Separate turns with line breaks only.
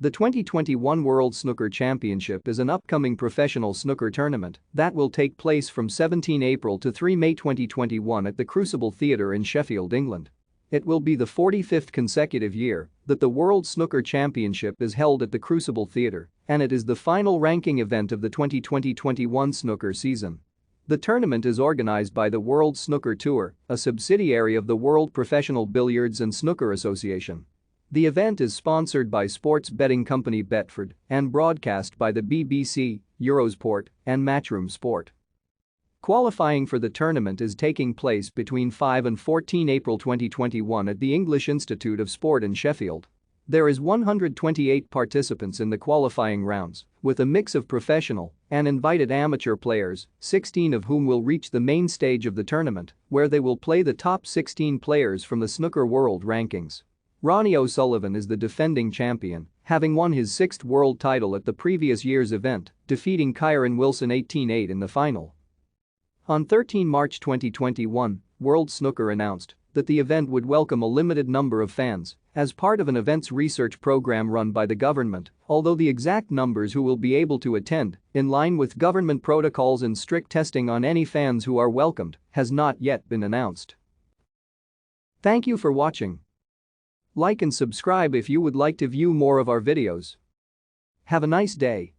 The 2021 World Snooker Championship is an upcoming professional snooker tournament that will take place from 17 April to 3 May 2021 at the Crucible Theatre in Sheffield, England. It will be the 45th consecutive year that the World Snooker Championship is held at the Crucible Theatre, and it is the final ranking event of the 2020-21 snooker season. The tournament is organized by the World Snooker Tour, a subsidiary of the World Professional Billiards and Snooker Association. The event is sponsored by sports betting company Betfred and broadcast by the BBC, Eurosport, and Matchroom Sport. Qualifying for the tournament is taking place between 5 and 14 April 2021 at the English Institute of Sport in Sheffield. There is 128 participants in the qualifying rounds, with a mix of professional and invited amateur players, 16 of whom will reach the main stage of the tournament, where they will play the top 16 players from the snooker world rankings. Ronnie O'Sullivan is the defending champion, having won his 6th world title at the previous year's event, defeating Kyron Wilson 18-8 in the final. On 13 March 2021, World Snooker announced that the event would welcome a limited number of fans as part of an events research program run by the government, although the exact numbers who will be able to attend, in line with government protocols and strict testing on any fans who are welcomed, has not yet been announced. Thank you for watching. Like and subscribe if you would like to view more of our videos. Have a nice day.